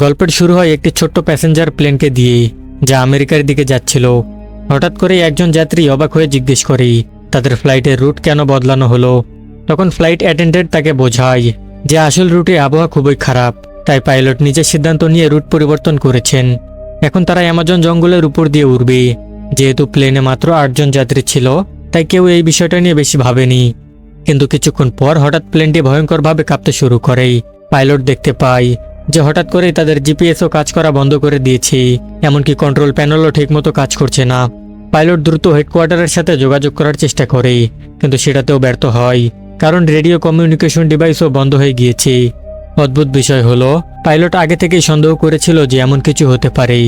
গল্পের শুরু হয় একটি ছোট্ট প্যাসেঞ্জার প্লেনকে দিয়ে, যা আমেরিকার দিকে যাচ্ছিল। হঠাৎ করে একজন যাত্রী অবাক হয়ে জিজ্ঞেস করে তাদের ফ্লাইটের রুট কেন বদলানো হলো। তখন ফ্লাইট অ্যাটেন্ডেন্ট তাকে বোঝায় যে আসল রুটে আবহাওয়া খুবই খারাপ, তাই পাইলট নিজের সিদ্ধান্ত নিয়ে রুট পরিবর্তন করেছেন। এখন তারা অ্যামাজন জঙ্গলের উপর দিয়ে উড়বে। যেহেতু প্লেনে মাত্র 8 জন যাত্রী ছিল, তাই কেউ এই বিষয়টা নিয়ে বেশি ভাবেনি। কিন্তু কিছুক্ষণ পর হঠাৎ প্লেনটি ভয়ঙ্করভাবে কাঁপতে শুরু করে। পাইলট দেখতে পায় যে হঠাৎ করেই তাদের জিপিএসও কাজ করা বন্ধ করে দিয়েছে, এমনকি কন্ট্রোল প্যানেলও ঠিকমতো কাজ করছে না। পাইলট দ্রুত হেডকোয়ার্টারের সাথে যোগাযোগ করার চেষ্টা করে, কিন্তু সেটাতেও ব্যর্থ হয়, কারণ রেডিও কমিউনিকেশন ডিভাইসও বন্ধ হয়ে গিয়েছে। অদ্ভুত বিষয় হলো, পাইলট আগে থেকেই সন্দেহ করেছিল যে এমন কিছু হতে পারে,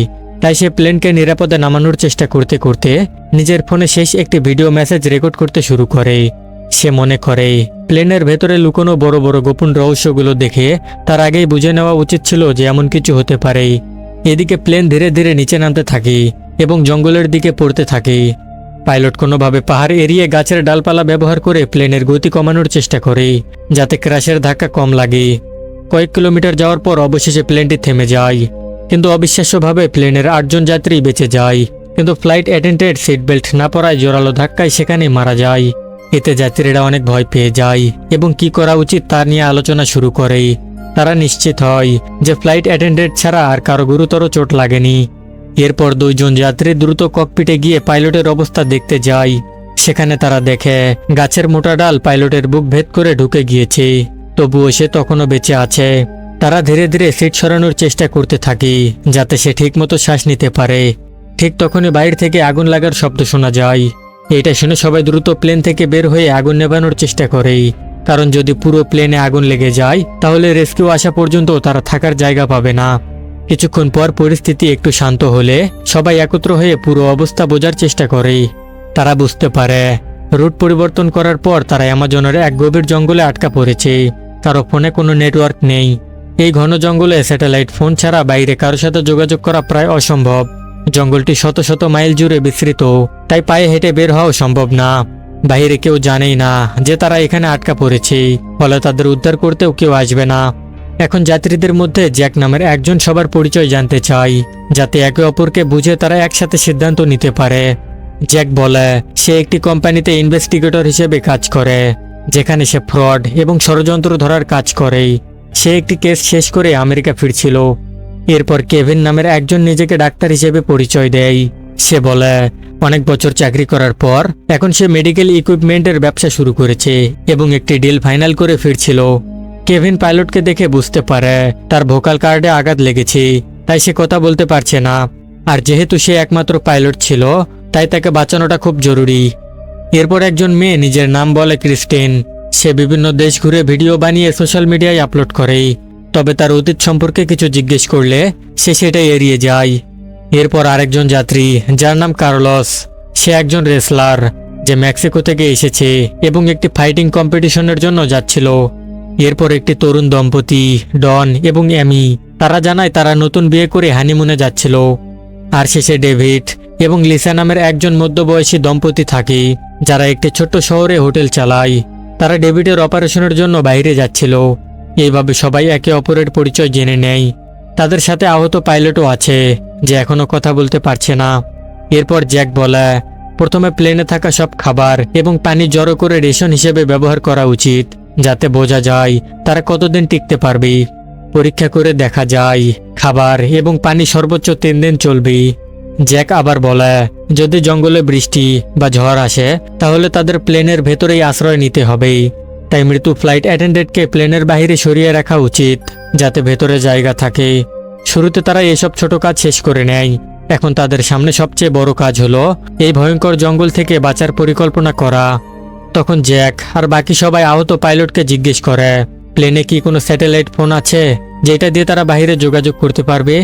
তাই সে প্লেনকে নিরাপদে নামানোর চেষ্টা করতে করতে নিজের ফোনে শেষ একটি ভিডিও মেসেজ রেকর্ড করতে শুরু করে। সে মনে করে প্লেনের ভেতরে লুকোনো বড় বড় গোপন রহস্যগুলো দেখে তার আগেই বুঝে নেওয়া উচিত ছিল যে এমন কিছু হতে পারে। এদিকে প্লেন ধীরে ধীরে নিচে নামতে থাকে এবং জঙ্গলের দিকে পড়তে থাকে। পাইলট কোনোভাবে পাহাড় এড়িয়ে গাছের ডালপালা ব্যবহার করে প্লেনের গতি কমানোর চেষ্টা করে, যাতে ক্র্যাশের ধাক্কা কম লাগে। কয়েক কিলোমিটার যাওয়ার পর অবশেষে প্লেনটি থেমে যায়, কিন্তু অবিশ্বাস্যভাবে প্লেনের 8 জন যাত্রী বেঁচে যায়। কিন্তু ফ্লাইট অ্যাটেন্ডেন্ট সিট বেল্ট না পরায় জোরালো ধাক্কায় সেখানে মারা যায়। এতে যাত্রীরা অনেক ভয় পেয়ে যায় এবং কি করা উচিত তা নিয়ে আলোচনা শুরু করে। তারা নিশ্চিত হয় যে ফ্লাইট অ্যাটেন্ডেন্ট ছাড়া আর কারো গুরুতর চোট লাগেনি। এরপর 2 জন যাত্রী দ্রুত ককপিটে গিয়ে পাইলটের অবস্থা দেখতে যায়। সেখানে তারা দেখে গাছের মোটা ডাল পাইলটের বুক ভেদ করে ঢুকে গিয়েছে, তবুও সে তখনও বেঁচে আছে। তারা ধীরে ধীরে সিট সরানোর চেষ্টা করতে থাকে যাতে সে ঠিকমতো শ্বাস নিতে পারে। ঠিক তখনই বাইরে থেকে আগুন লাগার শব্দ শোনা যায়। এটা শুনে সবাই দ্রুত প্লেন থেকে বের হয়ে আগুন নেভানোর চেষ্টা করে, কারণ যদি পুরো প্লেনে আগুন লেগে যায় তাহলে রেস্কিউ আসা পর্যন্ত তারা থাকার জায়গা পাবে না। কিছুক্ষণ পর পরিস্থিতি একটু শান্ত হলে সবাই একত্র হয়ে পুরো অবস্থা বোঝার চেষ্টা করে। তারা বুঝতে পারে রুট পরিবর্তন করার পর তারা অ্যামাজনের এক গভীর জঙ্গলে আটকা পড়েছে। কারো ফোনে কোনো নেটওয়ার্ক নেই। এই ঘন জঙ্গলে স্যাটেলাইট ফোন ছাড়া বাইরে কারোর সাথে যোগাযোগ করা প্রায় অসম্ভব। জঙ্গলটি শত শত মাইল জুড়ে বিস্তৃত, তাই পায়ে হেঁটে বের হওয়া সম্ভব না। বাইরে কেউ জানেই না যে তারা এখানে আটকা পড়েছে, ফলে তাদের উদ্ধার করতেও কেউ আসবে না। এখন যাত্রীদের মধ্যে জ্যাক নামের একজন সবার পরিচয় জানতে চায়, যাতে একে অপরকে বুঝে তারা একসাথে সিদ্ধান্ত নিতে পারে। জ্যাক বলে সে একটি কোম্পানিতে ইনভেস্টিগেটর হিসেবে কাজ করে, যেখানে সে ফ্রড এবং ষড়যন্ত্র ধরার কাজ করে। সে একটি কেস শেষ করে আমেরিকা ফিরছিল। এরপর কেভিন নামের একজন নিজেকে ডাক্তার হিসেবে পরিচয় দেয়। সে বলে অনেক বছর চাকরি করার পর এখন সে মেডিকেল ইকুইপমেন্টের ব্যবসা শুরু করেছে এবং একটি ডিল ফাইনাল করে ফিরছিল। কেভিন পাইলটকে দেখে বুঝতে পারে তার ভোকাল কার্ডে আঘাত লেগেছে, তাই সে কথা বলতে পারছে না। আর যেহেতু সে একমাত্র পাইলট ছিল, তাই তাকে বাঁচানোটা খুব জরুরি। এরপর একজন মেয়ে নিজের নাম বলে ক্রিস্টিন। সে বিভিন্ন দেশ ঘুরে ভিডিও বানিয়ে সোশ্যাল মিডিয়ায় আপলোড করে, তবে তার অতীত সম্পর্কে কিছু জিজ্ঞেস করলে সে সেটাই এড়িয়ে যায়। এরপর আরেকজন যাত্রী যার নাম কার্লোস। সে একজন রেসলার যে মেক্সিকো থেকে এসেছে এবং একটি ফাইটিং কম্পিটিশনের জন্য যাচ্ছিল। এরপর একটি তরুণ দম্পতি ডন এবং অ্যামি, তারা জানায় তারা নতুন বিয়ে করে হানিমুনে যাচ্ছিল। আর শেষে ডেভিড এবং লিসা নামের একজন মধ্যবয়সী দম্পতি থাকে, যারা একটি ছোট্ট শহরে হোটেল চালায়। তারা ডেভিডের অপারেশনের জন্য বাইরে যাচ্ছিল। এইভাবে সবাই একে অপরের পরিচয় জেনে নেয়। তাদের সাথে আহত পাইলটও আছে, যে এখনো কথা বলতে পারছে না। এরপর জ্যাক বলে প্রথমে প্লেনে থাকা সব খাবার এবং পানি জড়ো করে রেশন হিসেবে ব্যবহার করা উচিত, যাতে বোঝা যায় তারা কতদিন টিকতে পারবে। পরীক্ষা করে দেখা যায় খাবার এবং পানি সর্বোচ্চ 3 দিন চলবে। জ্যাক আবার বলে যদি জঙ্গলে বৃষ্টি বা ঝড় আসে তাহলে তাদের প্লেনের ভেতরেই আশ্রয় নিতে হবে। তাই মৃত্যু ফ্লাইট অ্যাটেন্ডেন্টকে প্লেনের বাইরে সরিয়ে রাখা উচিত, যাতে ভেতরে জায়গা থাকে। শুরুতে তারা এসব ছোট কাজ শেষ করে নেয়। এখন তাদের সামনে সবচেয়ে বড় কাজ হলো এই ভয়ঙ্কর জঙ্গল থেকে বাঁচার পরিকল্পনা করা। তখন জ্যাক আর বাকি সবাই আহত পাইলটকে জিজ্ঞেস করে প্লেনে কি কোনো স্যাটেলাইট ফোন আছে, যেটা দিয়ে তারা বাইরে যোগাযোগ করতে পারবে।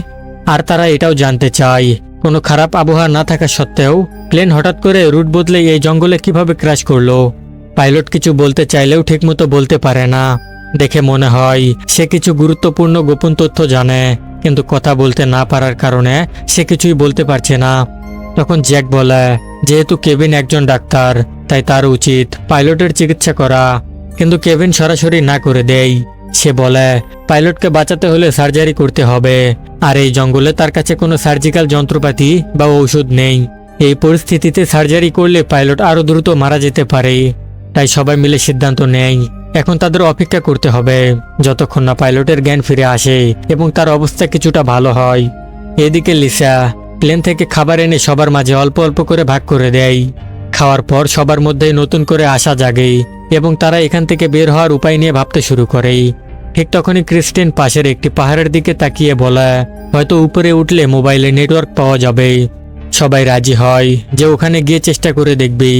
আর তারা এটাও জানতে চায় কোনো খারাপ আবহাওয়া না থাকা সত্ত্বেও প্লেন হঠাৎ করে রুট বদলে এই জঙ্গলে কিভাবে ক্র্যাশ করলো। পাইলট কিছু বলতে চাইলেও ঠিকমতো বলতে পারে না। দেখে মনে হয় সে কিছু গুরুত্বপূর্ণ গোপন তথ্য জানে, কিন্তু কথা বলতে না পারার কারণে সে কিছুই বলতে পারছে না। তখন জ্যাক বলে যেহেতু কেভিন একজন ডাক্তার, তাই তার উচিত পাইলটের চিকিৎসা করা। কিন্তু কেভিন সরাসরি না করে দেয়। সে বলে পাইলটকে বাঁচাতে হলে সার্জারি করতে হবে, আর এই জঙ্গলে তার কাছে কোনো সার্জিক্যাল যন্ত্রপাতি বা ঔষধ নেই। এই পরিস্থিতিতে সার্জারি করলে পাইলট আরও দ্রুত মারা যেতে পারে। তাই সবাই মিলে সিদ্ধান্ত নেয় এখন তাদের অপেক্ষা করতে হবে যতক্ষণ না পাইলটের জ্ঞান ফিরে আসে এবং তার অবস্থা কিছুটা ভালো হয়। এদিকে লিসা প্লেন থেকে খাবার এনে সবার মাঝে অল্প অল্প করে ভাগ করে দেয়। খাওয়ার পর সবার মধ্যে নতুন করে আশা জাগে এবং তারা এখান থেকে বের হওয়ার উপায় নিয়ে ভাবতে শুরু করে। ঠিক তখনই ক্রিস্টিন পাশের একটি পাহাড়ের দিকে তাকিয়ে বলে হয়তো উপরে উঠলে মোবাইলে নেটওয়ার্ক পাওয়া যাবে। সবাই রাজি হয় যে ওখানে গিয়ে চেষ্টা করে দেখবে,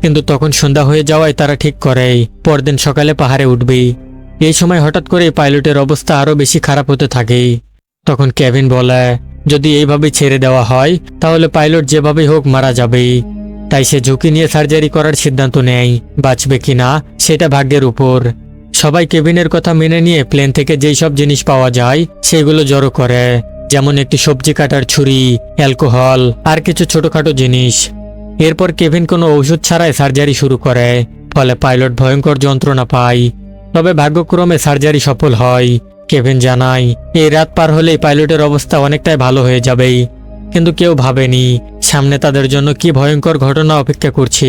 কিন্তু তখন সন্ধ্যা হয়ে যাওয়ায় তারা ঠিক করে পরদিন সকালে পাহাড়ে উঠবে। এই সময় হঠাৎ করে পাইলটের অবস্থা আরও বেশি খারাপ হতে থাকে। তখন কেভিন বলে যদি এইভাবে ছেড়ে দেওয়া হয় তাহলে পাইলট যেভাবেই হোক মারা যাবে। তাই সে ঝুঁকি নিয়ে সার্জারি করার সিদ্ধান্ত নেয়। বাঁচবে কিনা সেটা ভাগ্যের উপর। সবাই কেভিনের কথা মেনে নিয়ে প্লেন থেকে যেই সব জিনিস পাওয়া যায় সেগুলো জড়ো করে, যেমন একটি সবজি কাটার ছুরি, অ্যালকোহল আর কিছু ছোটখাটো জিনিস। এরপর কেভিন কোনো ওষুধ ছাড়াই সার্জারি শুরু করে, ফলে পাইলট ভয়ঙ্কর যন্ত্রণা পায়। তবে ভাগ্যক্রমে সার্জারি সফল হয়। কেভিন জানায় এই রাত পার হলেই পাইলটের অবস্থা অনেকটাই ভালো হয়ে যাবে, কিন্তু কেউ ভাবেনি সামনে তাদের জন্য কি ভয়ঙ্কর ঘটনা অপেক্ষা করছে।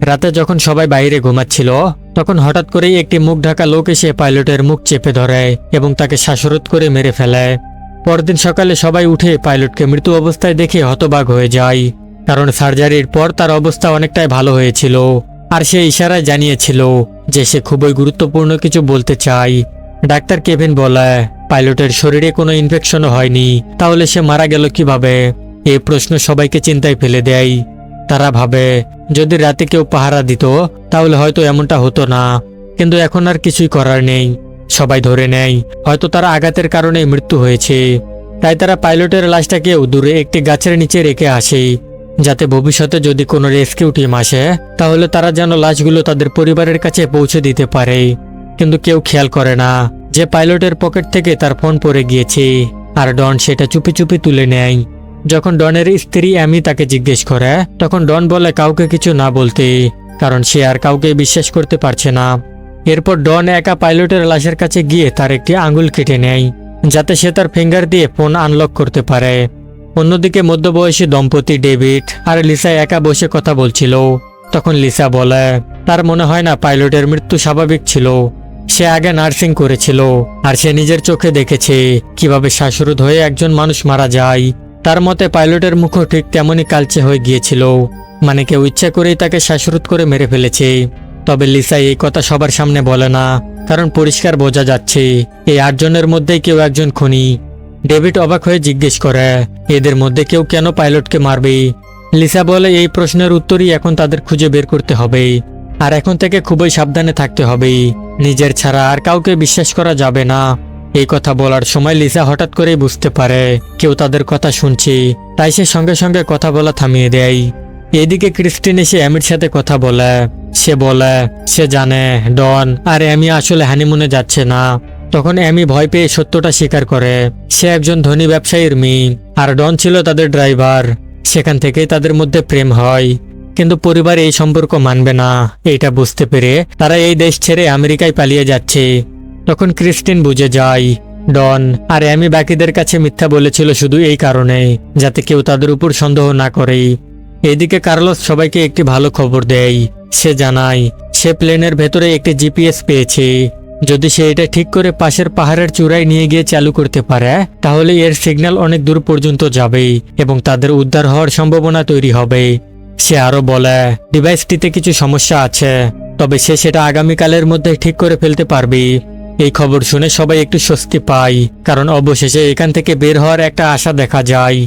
রাতে যখন সবাই বাইরে ঘুমাচ্ছিল তখন হঠাৎ করেই একটি মুখ ঢাকা লোক এসে পাইলটের মুখ চেপে ধরে এবং তাকে শ্বাসরোধ করে মেরে ফেলে। পরদিন সকালে সবাই উঠে পাইলটকে মৃত্যু অবস্থায় দেখে হতবাক হয়ে যায়, কারণ সার্জারির পর তার অবস্থা অনেকটাই ভালো হয়েছিল আর সে ইশারায় জানিয়েছিল যে সে খুবই গুরুত্বপূর্ণ কিছু বলতে চায়। ডাক্তার কেভিন বলে পাইলটের শরীরে কোনো ইনফেকশনও হয়নি, তাহলে সে মারা গেল কিভাবে? এই প্রশ্ন সবাইকে চিন্তায় ফেলে দেয়। তারা ভাবে যদি রাতে কেউ পাহারা দিত তাহলে হয়তো এমনটা হতো না, কিন্তু এখন আর কিছুই করার নেই। সবাই ধরে নেয় হয়তো তার আঘাতের কারণে মৃত্যু হয়েছে। তাই তারা পাইলটের লাশটাকেও দূরে একটি গাছের নিচে রেখে আসে, যাতে ভবিষ্যতে যদি কোনো রেস্কিউ টিম আসে তাহলে তারা যেন লাশগুলো তাদের পরিবারের কাছে পৌঁছে দিতে পারে। কিন্তু কেউ খেয়াল করে না যে পাইলটের পকেট থেকে তার ফোন পড়ে গিয়েছে, আর ডন সেটা চুপি চুপি তুলে নেয়। যখন ডনের স্ত্রী অ্যামি তাকে জিজ্ঞেস করে তখন ডন বলে কাউকে কিছু না বলতে, কারণ সে আর কাউকে বিশ্বাস করতে পারছে না। এরপর ডন একা পাইলটের লাশের কাছে গিয়ে তার একটি আঙুল কেটে নেয়, যাতে সে তার ফিঙ্গার দিয়ে ফোন আনলক করতে পারে। অন্যদিকে মধ্যবয়সী দম্পতি ডেভিড আর লিসা একা বসে কথা বলছিল। তখন লিসা বলে তার মনে হয় না পাইলটের মৃত্যু স্বাভাবিক ছিল। সে আগে নার্সিং করেছিল আর সে নিজের চোখে দেখেছে কিভাবে শ্বাসরোধ হয়ে একজন মানুষ মারা যায়। তার মতে পাইলটের মুখও ঠিক তেমনই কালচে হয়ে গিয়েছিল, মানে কেউ ইচ্ছা করেই তাকে শ্বাসরোধ করে মেরে ফেলেছে। তবে লিসা এই কথা সবার সামনে বলে না, কারণ পরিষ্কার বোঝা যাচ্ছে এই 8 জনের মধ্যেই কেউ একজন খুনি। ডেভিড অবাক হয়ে জিজ্ঞেস করে এদের মধ্যে কেউ কেন পাইলটকে মারবে? লিসা বলে এই প্রশ্নের উত্তরই এখন তাদের খুঁজে বের করতে হবে, আর এখন থেকে খুবই সাবধানে থাকতে হবে। নিজের ছাড়া আর কাউকে বিশ্বাস করা যাবে না। এই কথা বলার সময় লিসা হঠাৎ করেই বুঝতে পারে কেউ তাদের কথা শুনছে, তাই সে সঙ্গে সঙ্গে কথা বলা থামিয়ে দেয়। এদিকে ক্রিস্টিন এসে অ্যামির সাথে কথা বলে। সে বলে সে জানে ডন আর অ্যামি আসলে হানিমুনে যাচ্ছে না। তখন অ্যামি ভয় পেয়ে সত্যটা স্বীকার করে সে একজন ধনী ব্যবসায়ীর মেয়ে আর ডন ছিল তাদের ড্রাইভার। সেখান থেকেই তাদের মধ্যে প্রেম হয়, কিন্তু পরিবার এই সম্পর্ক মানবে না। এটা বুঝতে পেরে তারা এই দেশ ছেড়ে আমেরিকায় পালিয়ে যাচ্ছে। তখন ক্রিস্টিন বুঝে যায় ডন আর অ্যামি বাকিদের কাছে মিথ্যা বলেছিল শুধু এই কারণে যাতে কেউ তাদের উপর সন্দেহ না করে। এদিকে কার্লোস সবাইকে একটি ভালো খবর দেয়। সে জানায় সে প্লেনের ভেতরে একটি জিপিএস পেয়েছে। যদি সে এটা ঠিক করে পাশের পাহাড়ের চূড়ায় নিয়ে গিয়ে চালু করতে পারে তাহলে এর সিগন্যাল অনেক দূর পর্যন্ত যাবে এবং তাদের উদ্ধার হওয়ার সম্ভাবনা তৈরি হবে। সে আরো বলে ডিভাইসটিতে কিছু সমস্যা আছে, তবে সে সেটা আগামীকালের মধ্যে ঠিক করে ফেলতে পারবে। এই খবর শুনে সবাই একটু স্বস্তি পায়, কারণ অবশেষে এখান থেকে বের হওয়ার একটা আশা দেখা যায়।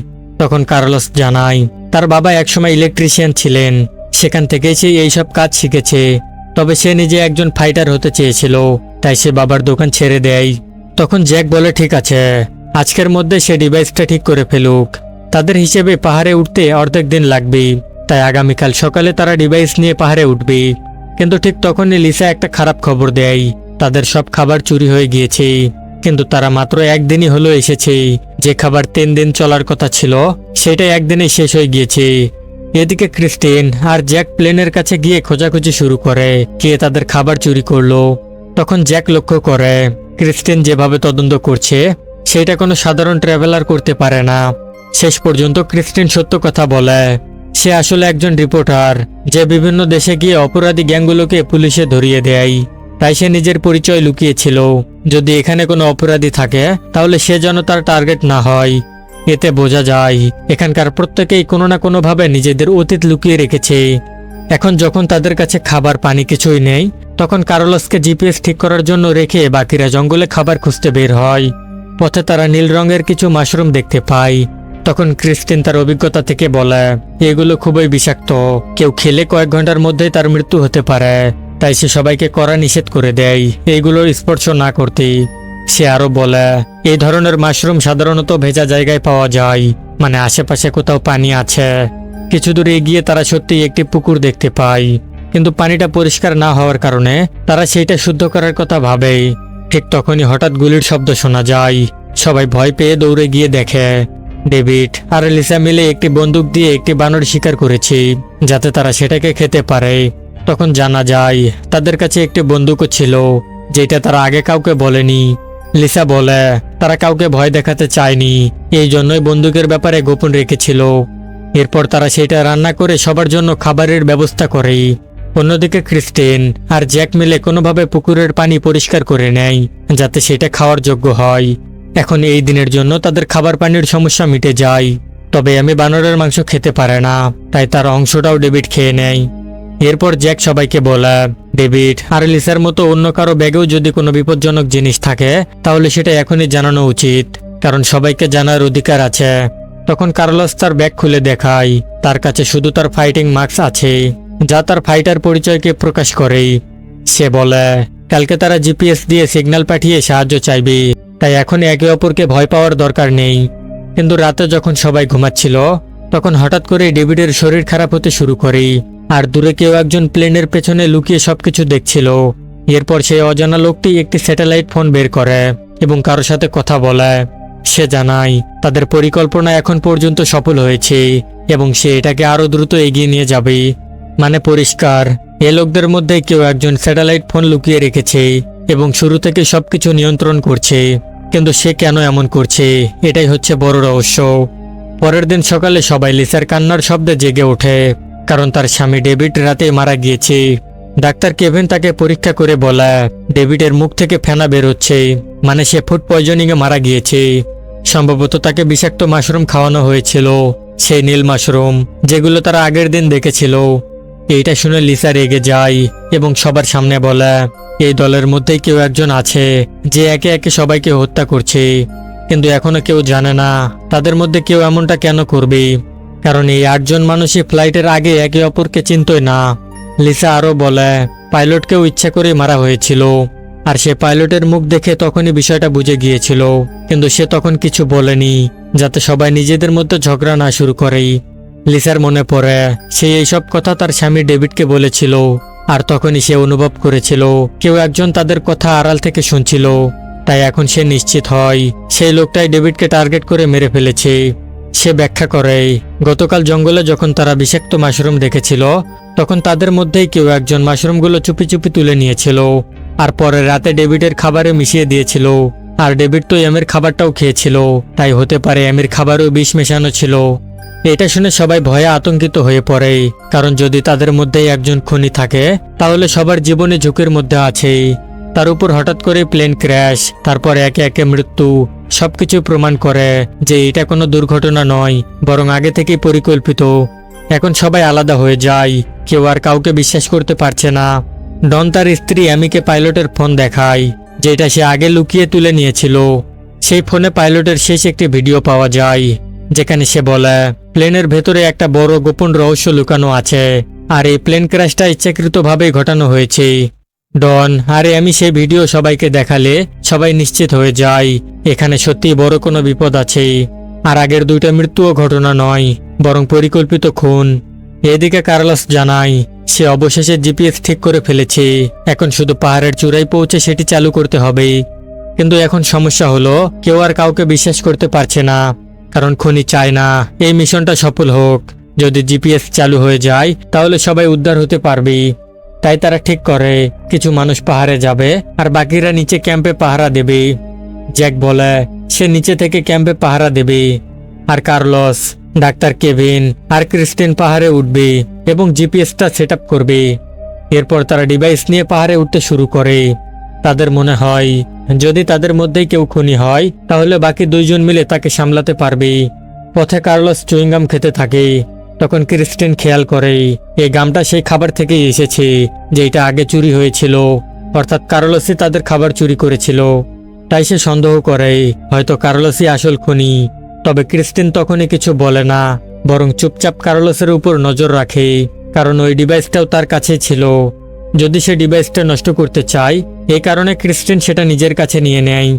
তখন কার্লোস জানায় তার বাবা একসময় ইলেকট্রিশিয়ান ছিলেন, সেখান থেকেই সে এইসব কাজ শিখেছে। তবে সে নিজে একজন ফাইটার হতে চেয়েছিল, তাই সে বাবার দোকান ছেড়ে দেয়। তখন জ্যাক বলে ঠিক আছে, আজকের মধ্যে সে ডিভাইসটা ঠিক করে ফেলুক। তাদের হিসেবে পাহাড়ে উঠতে অর্ধেক দিন লাগবে, তাই আগামীকাল সকালে তারা ডিভাইস নিয়ে পাহাড়ে উঠবে। কিন্তু ঠিক তখনই লিসা একটা খারাপ খবর দেয়, তাদের সব খাবার চুরি হয়ে গিয়েছে। কিন্তু তারা মাত্র একদিনই হলো এসেছে, যে খাবার 3 দিন চলার কথা ছিল সেটা একদিনে শেষ হয়ে গিয়েছে। এদিকে ক্রিস্টিন আর জ্যাক প্লেনের কাছে গিয়ে খোঁজাখুঁজি শুরু করে কে তাদের খাবার চুরি করলো। তখন জ্যাক লক্ষ্য করে ক্রিস্টিন যেভাবে তদন্ত করছে সেটা কোনো সাধারণ ট্রাভেলার করতে পারে না। শেষ পর্যন্ত ক্রিস্টিন সত্য কথা বলে। সে আসলে একজন রিপোর্টার যে বিভিন্ন দেশে গিয়ে অপরাধী গ্যাংগুলোকে পুলিশে ধরিয়ে দেয়। তাই সে নিজের পরিচয় লুকিয়েছিল, যদি এখানে কোনো অপরাধী থাকে তাহলে সে যেন তার টার্গেট না হয়। এতে বোঝা যায় এখানকার প্রত্যেকেই কোনো না কোনোভাবে নিজেদের অতীত লুকিয়ে রেখেছে। এখন যখন তাদের কাছে খাবার পানি কিছুই নেই, তখন কার্লোসকে জিপিএস ঠিক করার জন্য রেখে বাকিরা জঙ্গলে খাবার খুঁজতে বের হয়। পথে তারা নীল রঙের কিছু মাশরুম দেখতে পায়। তখন ক্রিস্টিন তার অভিজ্ঞতা থেকে বলে, এগুলো খুবই বিষাক্ত, কেউ খেলে কয়েক ঘন্টার মধ্যেই তার মৃত্যু হতে পারে। তাই সে সবাইকে কড়া নিষেধ করে দেয় এইগুলোর স্পর্শ না করতে। সে আরো বলে, এই ধরনের মাশরুম সাধারণত ভেজা জায়গায় পাওয়া যায়, মানে আশেপাশে কোথাও পানি আছে। কিছু দূরে এগিয়ে তারা সত্যিই একটি পুকুর দেখতে পায়, কিন্তু পানিটা পরিষ্কার না হওয়ার কারণে তারা সেইটা শুদ্ধ করার কথা ভাবে। ঠিক তখনই হঠাৎ গুলির শব্দ শোনা যায়। সবাই ভয় পেয়ে দৌড়ে গিয়ে দেখে ডেভিড আর লিসা মিলে একটি বন্দুক দিয়ে একটি বানর শিকার করেছে, যাতে তারা সেটাকে খেতে পারে। তখন জানা যায় তাদের কাছে একটি বন্দুকও ছিল, যেটা তারা আগে কাউকে বলেনি। লিসা বলে তারা কাউকে ভয় দেখাতে চায়নি, এই জন্যই বন্দুকের ব্যাপারে গোপন রেখেছিল। এরপর তারা সেটা রান্না করে সবার জন্য খাবারের ব্যবস্থা করে। অন্যদিকে ক্রিস্টিন আর জ্যাক মিলে কোনোভাবে পুকুরের পানি পরিষ্কার করে নেয়, যাতে সেটা খাওয়ার যোগ্য হয়। এখন এই দিনের জন্য তাদের খাবার পানির সমস্যা মিটে যায়। তবে আমি বানরের মাংস খেতে পারে না, তাই তার অংশটাও ডেভিড খেয়ে নেয়। এরপর জ্যাক সবাইকে বলে, ডেভিড আর লিসার মতো অন্য কারো ব্যাগেও যদি কোনো বিপজ্জনক জিনিস থাকে তাহলে সেটা এখনই জানানো উচিত, কারণ সবাইকে জানার অধিকার আছে। তখন কার্লোস তার ব্যাগ খুলে দেখায়, তার কাছে শুধু তার ফাইটিং মাস্ক আছে, যা তার ফাইটার পরিচয়কে প্রকাশ করে। সে বলে কালকে তারা জিপিএস দিয়ে সিগন্যাল পাঠিয়ে সাহায্য চাইবে, তাই এখন একে অপরকে ভয় পাওয়ার দরকার নেই। কিন্তু রাতে যখন সবাই ঘুমাচ্ছিল তখন হঠাৎ করে ডেভিডের শরীর খারাপ হতে শুরু করে, আর দূরে কেউ একজন প্লেনের পেছনে লুকিয়ে সবকিছু দেখছিল। এরপর সেই অজানা লোকটি একটি স্যাটেলাইট ফোন বের করে এবং কারোর সাথে কথা বলে। সে জানায় তাদের পরিকল্পনা এখন পর্যন্ত সফল হয়েছে এবং সে এটাকে আরো দ্রুত এগিয়ে নিয়ে যাবে। মানে পরিষ্কার, এ লোকদের মধ্যে কেউ একজন স্যাটেলাইট ফোন লুকিয়ে রেখেছে এবং শুরু থেকে সবকিছু নিয়ন্ত্রণ করছে। কিন্তু সে কেন এমন করছে, এটাই হচ্ছে বড় রহস্য। পরের দিন সকালে সবাই লিসার কান্নার শব্দে জেগে ওঠে, কারণ তার স্বামী ডেভিড রাতে মারা গিয়েছে। ডাক্তার কেভিন তাকে পরীক্ষা করে বলে ডেভিডের মুখ থেকে ফেনা বের হচ্ছে, মানে সে ফুড পয়জনিংয়ে মারা গিয়েছে। সম্ভবত তাকে বিষাক্ত মাশরুম খাওয়ানো হয়েছিল, সেই নীল মাশরুম যেগুলো তারা আগের দিন দেখেছিল। এইটা শুনে লিসা রেগে যায় এবং সবার সামনে বলে এই দলের মধ্যেই কেউ একজন আছে যে একে একে সবাইকে হত্যা করছে, কিন্তু এখনো কেউ জানে না তাদের মধ্যে কেউ এমনটা কেন করবে, কারণ এই 8 জন মানুষই ফ্লাইটের আগে একে অপরকে চিনতই না। লিসা আরও বলে পাইলটকেও ইচ্ছা করে মারা হয়েছিল, আর সে পাইলটের মুখ দেখে তখনই বিষয়টা বুঝে গিয়েছিল, কিন্তু সে তখন কিছু বলেনি, যাতে সবাই নিজেদের মধ্যে ঝগড়া না শুরু করে। লিসার মনে পড়ে সে এইসব কথা তার স্বামী ডেভিডকে বলেছিল, আর তখনই সে অনুভব করেছিল কেউ একজন তাদের কথা আড়াল থেকে শুনছিল। তাই এখন সে নিশ্চিত হয় সেই লোকটাই ডেভিডকে টার্গেট করে মেরে ফেলেছে। সে ব্যাখ্যা করে গতকাল জঙ্গলে যখন তারা বিষাক্ত মাশরুম দেখেছিল তখন তাদের মধ্যেই কেউ একজন মাশরুমগুলো চুপি চুপি তুলে নিয়েছিল, আর পরে রাতে ডেভিডের খাবারে মিশিয়ে দিয়েছিল। আর ডেভিড তো এমের খাবারটাও খেয়েছিল, তাই হতে পারে এমের খাবারেও বিষ মেশানো ছিল। এটা শুনে সবাই ভয়ে আতঙ্কিত হয়ে পড়ে, কারণ যদি তাদের মধ্যেই একজন খুনি থাকে তাহলে সবার জীবনে ঝুঁকির মধ্যে আছে। তার উপর হঠাৎ করে প্লেন ক্র্যাশ, তারপর একে একে মৃত্যু, সবকিছু প্রমাণ করে যে এটা কোনো দুর্ঘটনা নয়, বরং আগে থেকেই পরিকল্পিত। এখন সবাই আলাদা হয়ে যায়, কেউ আর কাউকে বিশ্বাস করতে পারছে না। ডন তার স্ত্রী অ্যামিকে পাইলটের ফোন দেখায়, যেটা সে আগে লুকিয়ে তুলে নিয়েছিল। সেই ফোনে পাইলটের শেষ একটি ভিডিও পাওয়া যায়, যেখানে সে বলে প্লেনের ভেতরে একটা বড় গোপন রহস্য লুকানো আছে, আর এই প্লেন ক্র্যাশটা ইচ্ছাকৃতভাবেই ঘটানো হয়েছে। ডন আর আমি সেই ভিডিও সবাইকে দেখালে সবাই নিশ্চিত হয়ে যায় এখানে সত্যি বড় কোনো বিপদ আছে, আর আগের 2টা মৃত্যুও ঘটনা নয়, বরং পরিকল্পিত খুন। এদিকে কার্লোস জানায় সে অবশেষে জিপিএস ঠিক করে ফেলেছে, এখন শুধু পাহাড়ের চূড়ায় পৌঁছে সেটি চালু করতে হবে। কিন্তু এখন সমস্যা হলো কেউ আর কাউকে বিশ্বাস করতে পারছে না, কারণ খুনি চায় না এই মিশনটা সফল হোক। যদি জিপিএস চালু হয়ে যায় তাহলে সবাই উদ্ধার হতে পারবে। তাই তারা ঠিক করে কিছু মানুষ পাহাড়ে যাবে আর বাকিরা নিচে ক্যাম্পে পাহারা দেবে। জ্যাক বলে সে নিচে থেকে ক্যাম্পে পাহারা দেবে, আর কার্লোস, ডাক্তার কেভিন আর ক্রিস্টিন পাহাড়ে উঠবে এবং জিপিএসটা সেট আপ করবে। এরপর তারা ডিভাইস নিয়ে পাহাড়ে উঠতে শুরু করে। তাদের মনে হয় যদি তাদের মধ্যেই কেউ খুনি হয় তাহলে বাকি দুইজন মিলে তাকে সামলাতে পারবে। পথে কার্লোস চুইংগাম খেতে থাকে। তখন ক্রিস্টিন খেয়াল করে এই গামটা সেই খাবার থেকেই এসেছে যেটা আগে চুরি হয়েছিল, অর্থাৎ কার্লোসই তাদের খাবার চুরি করেছিল। তাই সে সন্দেহ করে হয়তো কার্লোসই আসল খুনি। তবে ক্রিস্টিন তখনই কিছু বলে না, বরং চুপচাপ কার্লোসের উপর নজর রাখে, কারণ ওই ডিভাইসটাও তার কাছে ছিল। যদি সে ডিভাইসটা নষ্ট করতে চায়, এই কারণে ক্রিস্টিন সেটা নিজের কাছে নিয়ে নেয়।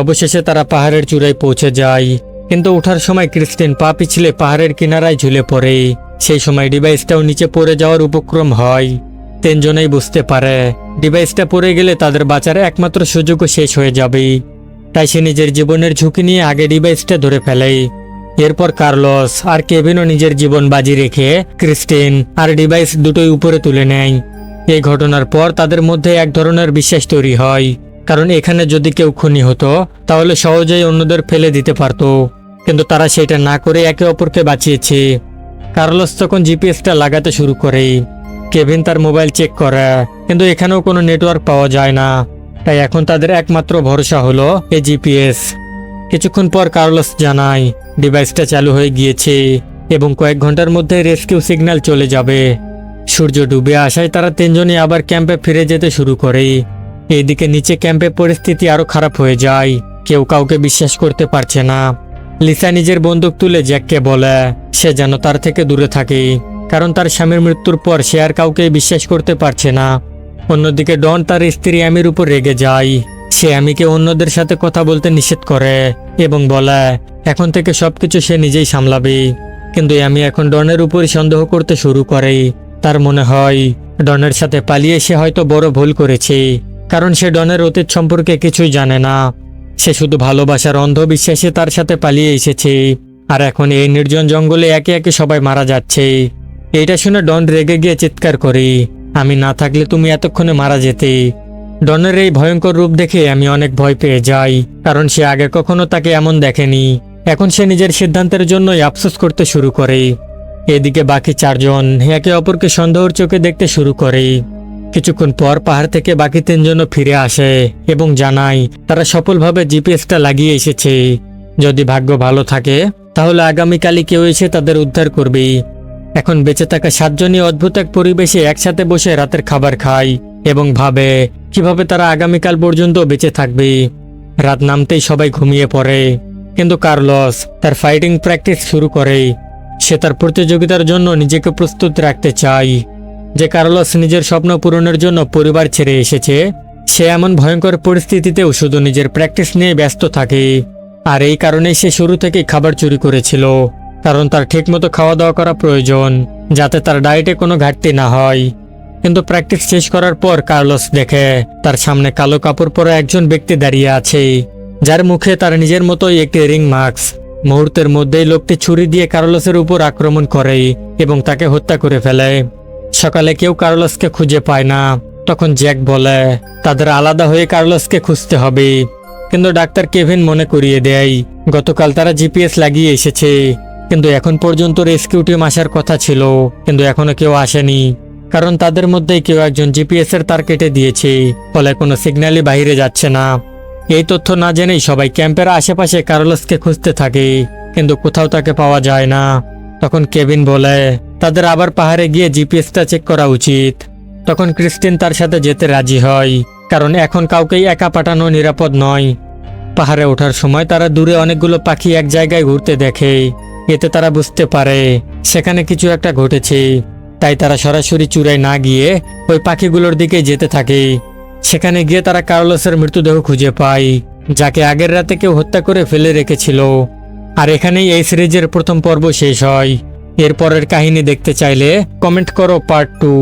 অবশেষে তারা পাহাড়ের চূড়ায় পৌঁছে যায়, কিন্তু ওঠার সময় ক্রিস্টিন পা পিছলে পাহাড়ের কিনারায় ঝুলে পড়ে। সেই সময় ডিভাইসটাও নিচে পড়ে যাওয়ার উপক্রম হয়। তিনজনেই বুঝতে পারে ডিভাইসটা পড়ে গেলে তাদের বাঁচার একমাত্র সুযোগও শেষ হয়ে যাবে। তাই সে নিজের জীবনের ঝুঁকি নিয়ে আগে ডিভাইসটা ধরে ফেলে। এরপর কার্লোস আর কেভিনও নিজের জীবন বাজি রেখে ক্রিস্টিন আর ডিভাইস দুটোই উপরে তুলে নেয়। এই ঘটনার পর তাদের মধ্যে এক ধরনের বিশ্বাস তৈরি হয়, কারণ এখানে যদি কেউ খুনি হতো তাহলে সহজেই অন্যদের ফেলে দিতে পারত, কিন্তু তারা সেটা না করে একে অপরকে বাঁচিয়েছে। কার্লোস তখন জিপিএসটা লাগাতে শুরু করে। কেভিন তার মোবাইল চেক করে, কিন্তু এখানেও কোনো নেটওয়ার্ক পাওয়া যায় না। তাই এখন তাদের একমাত্র ভরসা হলো এই জিপিএস। কিছুক্ষণ পর কার্লোস জানায় ডিভাইসটা চালু হয়ে গিয়েছে এবং কয়েক ঘন্টার মধ্যে রেস্কিউ সিগন্যাল চলে যাবে। সূর্য ডুবে আসায় তারা তিনজনই আবার ক্যাম্পে ফিরে যেতে শুরু করে। এইদিকে নিচে ক্যাম্পে পরিস্থিতি আরো খারাপ হয়ে যায়, কেউ কাউকে বিশ্বাস করতে পারছে না। লিসা নিজের বন্দুক তুলে জ্যাককে বলে সে যেন তার থেকে দূরে থাকে, কারণ তার স্বামীর মৃত্যুর পর সে আর কাউকে বিশ্বাস করতে পারছে না। অন্যদিকে ডন তার স্ত্রী অ্যামির উপর রেগে যায়। সে অ্যামিকে অন্যদের সাথে কথা বলতে নিষেধ করে এবং বলে এখন থেকে সবকিছু সে নিজেই সামলাবে। কিন্তু অ্যামি এখন ডনের উপরই সন্দেহ করতে শুরু করে। তার মনে হয় ডনের সাথে পালিয়ে সে হয়তো বড় ভুল করেছে, কারণ সে ডনের অতীত সম্পর্কে কিছুই জানে না। সে শুধু ভালোবাসার অন্ধবিশ্বাসে তার সাথে পালিয়ে এসেছে, আর এখন এই নির্জন জঙ্গলে একে একে সবাই মারা যাচ্ছে। এইটা শুনে ডন রেগে গিয়ে চিৎকার করে আমি না থাকলে তুমি এতক্ষণে মারা যেতে। ডনের এই ভয়ঙ্কর রূপ দেখে আমি অনেক ভয় পেয়ে যাই, কারণ সে আগে কখনো তাকে এমন দেখেনি। এখন সে নিজের সিদ্ধান্তের জন্যই আফসোস করতে শুরু করে। এদিকে বাকি চারজন একে অপরকে সন্দেহের চোখে দেখতে শুরু করে। কিছুক্ষণ পর পাহাড় থেকে বাকি তিনজনও ফিরে আসে এবং জানায় তারা সফলভাবে জিপিএসটা লাগিয়ে এসেছে। যদি ভাগ্য ভালো থাকে তাহলে আগামীকালই কেউ এসে তাদের উদ্ধার করবে। এখন বেঁচে থাকা সাতজনই অদ্ভুত এক পরিবেশে একসাথে বসে রাতের খাবার খায় এবং ভাবে কিভাবে তারা আগামীকাল পর্যন্ত বেঁচে থাকবে। রাত নামতেই সবাই ঘুমিয়ে পড়ে, কিন্তু কার্লোস তার ফাইটিং প্র্যাকটিস শুরু করে। সে তার প্রতিযোগিতার জন্য নিজেকে প্রস্তুত রাখতে চায়। যে কার্লোস নিজের স্বপ্ন পূরণের জন্য পরিবার ছেড়ে এসেছে, সে এমন ভয়ঙ্কর পরিস্থিতিতেও শুধু নিজের প্র্যাকটিস নিয়ে ব্যস্ত থাকে। আর এই কারণেই সে শুরু থেকেই খাবার চুরি করেছিল, কারণ তার ঠিকমতো খাওয়া দাওয়া করা প্রয়োজন, যাতে তার ডায়েটে কোনো ঘাটতি না হয়। কিন্তু প্র্যাকটিস শেষ করার পর কার্লোস দেখে তার সামনে কালো কাপড় পরা একজন ব্যক্তি দাঁড়িয়ে আছে, যার মুখে তার নিজের মতোই একটি রিং মাস্ক। মুহূর্তের মধ্যেই লোকটি ছুরি দিয়ে কার্লোসের উপর আক্রমণ করে এবং তাকে হত্যা করে ফেলে। সকালে কেউ কার্লোসকে খুঁজে পায় না। তখন জ্যাক বলে তাদের আলাদা হয়ে কার্লোসকে খুঁজতে হবে, কিন্তু ডাক্তার কেভিন মনে করিয়ে দেয় গতকাল তারা জিপিএস লাগিয়ে এসেছে, কিন্তু এখন পর্যন্ত রেস্কিউ টিম আসার কথা ছিল, কিন্তু এখনো কেউ আসেনি, কারণ তাদের মধ্যেই কেউ একজন জিপিএস এর তার কেটে দিয়েছে, ফলে কোনো সিগন্যালই বাইরে যাচ্ছে না। এই তথ্য না জেনেই সবাই ক্যাম্পের আশেপাশে কার্লোসকে খুঁজতে থাকে, কিন্তু কোথাও তাকে পাওয়া যায় না। তখন কেভিন বলে তাদের আবার পাহাড়ে গিয়ে জিপিএসটা চেক করা উচিত। তখন ক্রিস্টিন তার সাথে যেতে রাজি হয়, কারণ এখন কাউকেই একা পাঠানো নিরাপদ নয়। পাহাড়ে ওঠার সময় তারা দূরে অনেকগুলো পাখি এক জায়গায় ঘুরতে দেখে। এতে তারা বুঝতে পারে সেখানে কিছু একটা ঘটেছে, তাই তারা সরাসরি চূড়ায় না গিয়ে ওই পাখিগুলোর দিকে যেতে থাকে। সেখানে গিয়ে তারা কার্লোসের মৃতদেহ খুঁজে পায়, যাকে আগের রাতে কেউ হত্যা করে ফেলে রেখেছিল। আর এখানেই এই সিরিজের প্রথম পর্ব শেষ হয়। এরপরের কাহিনী দেখতে চাইলে কমেন্ট করো পার্ট 2।